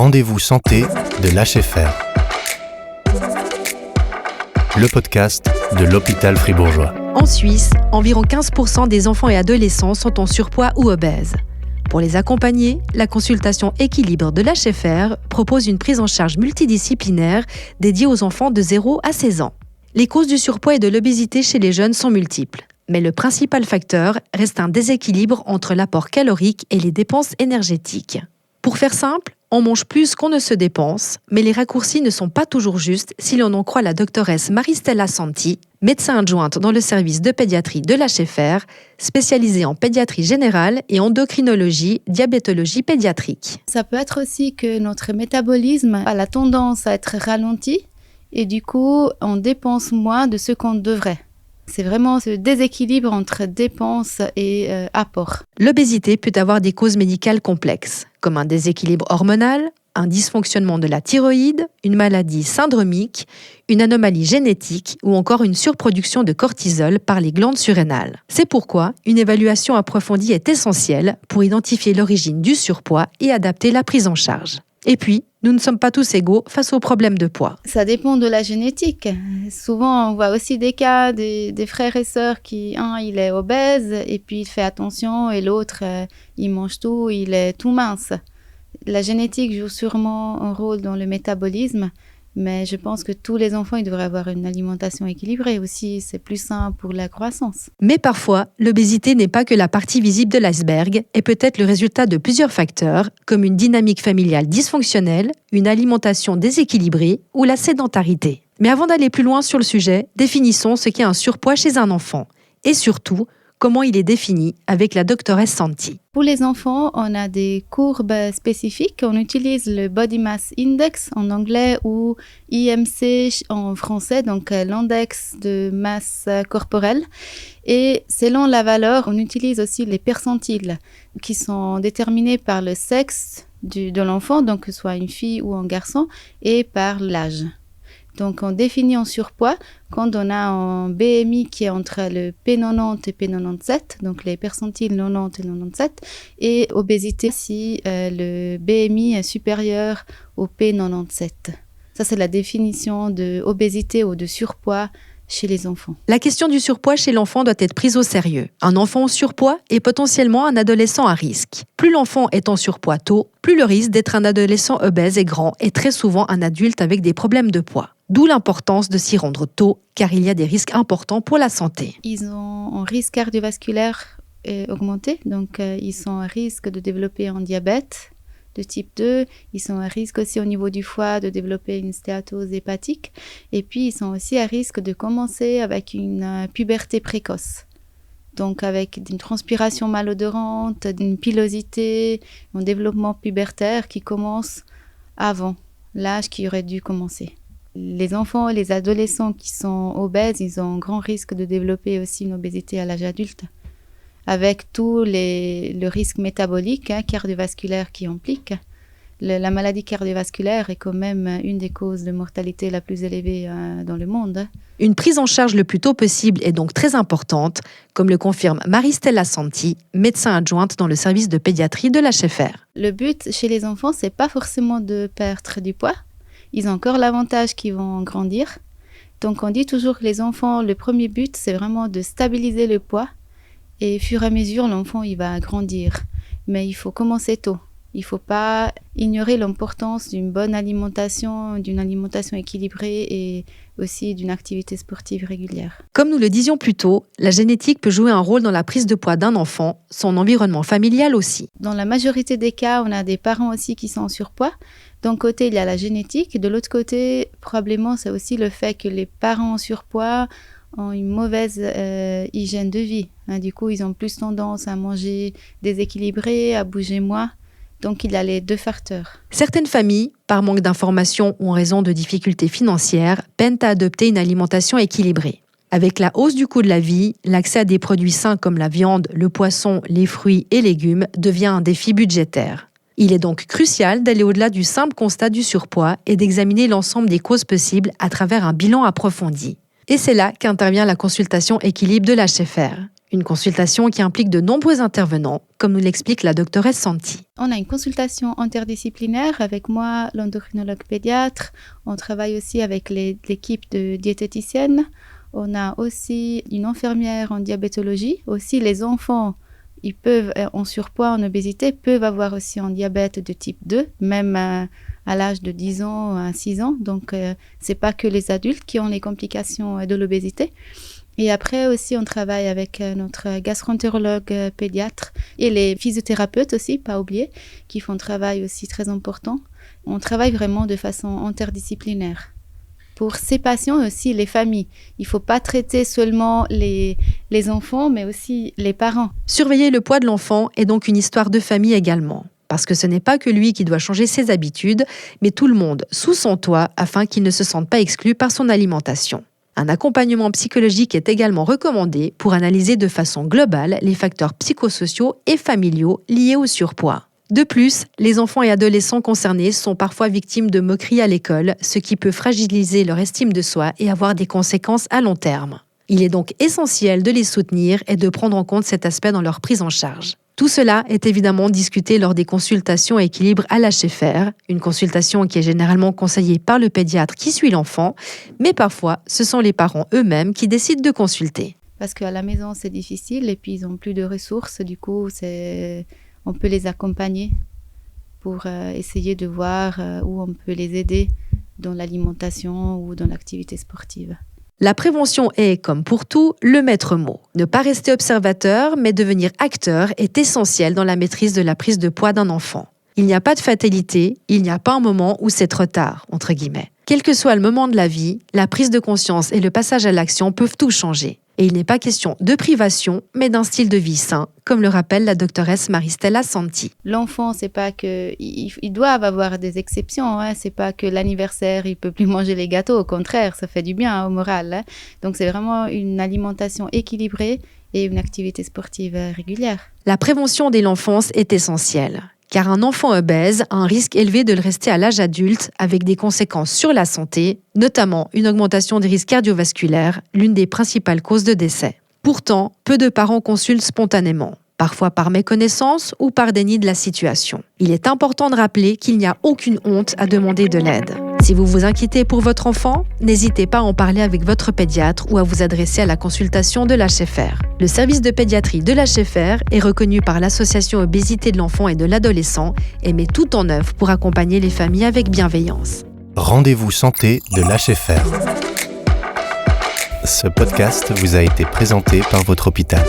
rendez-vous santé de l'HFR. Le podcast de l'hôpital fribourgeois. En Suisse, environ 15% des enfants et adolescents sont en surpoids ou obèses. Pour les accompagner, la consultation Équilibre de l'HFR propose une prise en charge multidisciplinaire dédiée aux enfants de 0 à 16 ans. Les causes du surpoids et de l'obésité chez les jeunes sont multiples, mais le principal facteur reste un déséquilibre entre l'apport calorique et les dépenses énergétiques. Pour faire simple, on mange plus qu'on ne se dépense, mais les raccourcis ne sont pas toujours justes si l'on en croit la doctoresse Maristella Santi, médecin adjointe dans le service de pédiatrie de l'HFR, spécialisée en pédiatrie générale et endocrinologie, diabétologie pédiatrique. Ça peut être aussi que notre métabolisme a la tendance à être ralenti et du coup, on dépense moins de ce qu'on devrait. C'est vraiment ce déséquilibre entre dépenses et apport. L'obésité peut avoir des causes médicales complexes, comme un déséquilibre hormonal, un dysfonctionnement de la thyroïde, une maladie syndromique, une anomalie génétique ou encore une surproduction de cortisol par les glandes surrénales. C'est pourquoi une évaluation approfondie est essentielle pour identifier l'origine du surpoids et adapter la prise en charge. Et puis, nous ne sommes pas tous égaux face aux problèmes de poids. Ça dépend de la génétique. Souvent, on voit aussi des cas des frères et sœurs qui, un, il est obèse et puis il fait attention et l'autre, il mange tout, il est tout mince. La génétique joue sûrement un rôle dans le métabolisme, mais je pense que tous les enfants, ils devraient avoir une alimentation équilibrée aussi. C'est plus sain pour la croissance. Mais parfois, l'obésité n'est pas que la partie visible de l'iceberg et peut être le résultat de plusieurs facteurs, comme une dynamique familiale dysfonctionnelle, une alimentation déséquilibrée ou la sédentarité. Mais avant d'aller plus loin sur le sujet, définissons ce qu'est un surpoids chez un enfant. Et surtout, comment il est défini avec la doctoresse Santi. Pour les enfants, on a des courbes spécifiques. On utilise le Body Mass Index en anglais ou IMC en français, donc l'index de masse corporelle. Et selon la valeur, on utilise aussi les percentiles qui sont déterminés par le sexe de l'enfant, donc que ce soit une fille ou un garçon, et par l'âge. Donc, on définit en surpoids quand on a un BMI qui est entre le P90 et P97, donc les percentiles 90 et 97, et obésité si le BMI est supérieur au P97. Ça, c'est la définition de obésité ou de surpoids chez les enfants. La question du surpoids chez l'enfant doit être prise au sérieux. Un enfant en surpoids est potentiellement un adolescent à risque. Plus l'enfant est en surpoids tôt, plus le risque d'être un adolescent obèse est grand et très souvent un adulte avec des problèmes de poids. D'où l'importance de s'y rendre tôt, car il y a des risques importants pour la santé. Ils ont un risque cardiovasculaire augmenté, donc ils sont à risque de développer un diabète de type 2, ils sont à risque aussi au niveau du foie de développer une stéatose hépatique, et puis ils sont aussi à risque de commencer avec une puberté précoce. Donc avec une transpiration malodorante, une pilosité, un développement pubertaire qui commence avant l'âge qui aurait dû commencer. Les enfants et les adolescents qui sont obèses, ils ont un grand risque de développer aussi une obésité à l'âge adulte, avec tout le risque métabolique, cardiovasculaire qui implique. La maladie cardiovasculaire est quand même une des causes de mortalité la plus élevée dans le monde. Une prise en charge le plus tôt possible est donc très importante, comme le confirme Maristella Santi, médecin adjointe dans le service de pédiatrie de l'HFR. Le but chez les enfants, c'est pas forcément de perdre du poids. Ils ont encore l'avantage qu'ils vont grandir. Donc on dit toujours que les enfants, le premier but, c'est vraiment de stabiliser le poids. Et au fur et à mesure, l'enfant, il va grandir. Mais il faut commencer tôt. Il ne faut pas ignorer l'importance d'une bonne alimentation, d'une alimentation équilibrée et aussi d'une activité sportive régulière. Comme nous le disions plus tôt, la génétique peut jouer un rôle dans la prise de poids d'un enfant, son environnement familial aussi. Dans la majorité des cas, on a des parents aussi qui sont en surpoids. D'un côté, il y a la génétique. De l'autre côté, probablement, c'est aussi le fait que les parents en surpoids ont une mauvaise hygiène de vie. Du coup, ils ont plus tendance à manger déséquilibré, à bouger moins. Donc, il y a les deux facteurs. Certaines familles, par manque d'informations ou en raison de difficultés financières, peinent à adopter une alimentation équilibrée. Avec la hausse du coût de la vie, l'accès à des produits sains comme la viande, le poisson, les fruits et légumes devient un défi budgétaire. Il est donc crucial d'aller au-delà du simple constat du surpoids et d'examiner l'ensemble des causes possibles à travers un bilan approfondi. Et c'est là qu'intervient la consultation Équilibre de l'HFR. Une consultation qui implique de nombreux intervenants, comme nous l'explique la doctoresse Santi. On a une consultation interdisciplinaire avec moi, l'endocrinologue pédiatre. On travaille aussi avec l'équipe de diététiciennes. On a aussi une infirmière en diabétologie. Aussi, les enfants ils peuvent, en surpoids, en obésité, peuvent avoir aussi un diabète de type 2, même à l'âge de 10 ans à 6 ans. Donc, ce n'est pas que les adultes qui ont les complications de l'obésité. Et après aussi, on travaille avec notre gastro-entérologue pédiatre et les physiothérapeutes aussi, pas oublier, qui font un travail aussi très important. On travaille vraiment de façon interdisciplinaire. Pour ces patients aussi, les familles. Il ne faut pas traiter seulement les enfants, mais aussi les parents. Surveiller le poids de l'enfant est donc une histoire de famille également. Parce que ce n'est pas que lui qui doit changer ses habitudes, mais tout le monde sous son toit afin qu'il ne se sente pas exclu par son alimentation. Un accompagnement psychologique est également recommandé pour analyser de façon globale les facteurs psychosociaux et familiaux liés au surpoids. De plus, les enfants et adolescents concernés sont parfois victimes de moqueries à l'école, ce qui peut fragiliser leur estime de soi et avoir des conséquences à long terme. Il est donc essentiel de les soutenir et de prendre en compte cet aspect dans leur prise en charge. Tout cela est évidemment discuté lors des consultations équilibre à l'HFR, une consultation qui est généralement conseillée par le pédiatre qui suit l'enfant, mais parfois ce sont les parents eux-mêmes qui décident de consulter. Parce qu'à la maison c'est difficile et puis ils n'ont plus de ressources, du coup on peut les accompagner pour essayer de voir où on peut les aider dans l'alimentation ou dans l'activité sportive. La prévention est, comme pour tout, le maître mot. Ne pas rester observateur, mais devenir acteur est essentiel dans la maîtrise de la prise de poids d'un enfant. Il n'y a pas de fatalité, il n'y a pas un moment où c'est trop tard, entre guillemets. Quel que soit le moment de la vie, la prise de conscience et le passage à l'action peuvent tout changer. Et il n'est pas question de privation, mais d'un style de vie sain, comme le rappelle la doctoresse Maristella Santi. L'enfant, c'est pas que ils doivent avoir des exceptions. C'est pas que l'anniversaire, il peut plus manger les gâteaux. Au contraire, ça fait du bien au moral. Donc c'est vraiment une alimentation équilibrée et une activité sportive régulière. La prévention dès l'enfance est essentielle. Car un enfant obèse a un risque élevé de le rester à l'âge adulte avec des conséquences sur la santé, notamment une augmentation des risques cardiovasculaires, l'une des principales causes de décès. Pourtant, peu de parents consultent spontanément, parfois par méconnaissance ou par déni de la situation. Il est important de rappeler qu'il n'y a aucune honte à demander de l'aide. Si vous vous inquiétez pour votre enfant, n'hésitez pas à en parler avec votre pédiatre ou à vous adresser à la consultation de l'HFR. Le service de pédiatrie de l'HFR est reconnu par l'Association Obésité de l'enfant et de l'adolescent et met tout en œuvre pour accompagner les familles avec bienveillance. Rendez-vous santé de l'HFR. Ce podcast vous a été présenté par votre hôpital.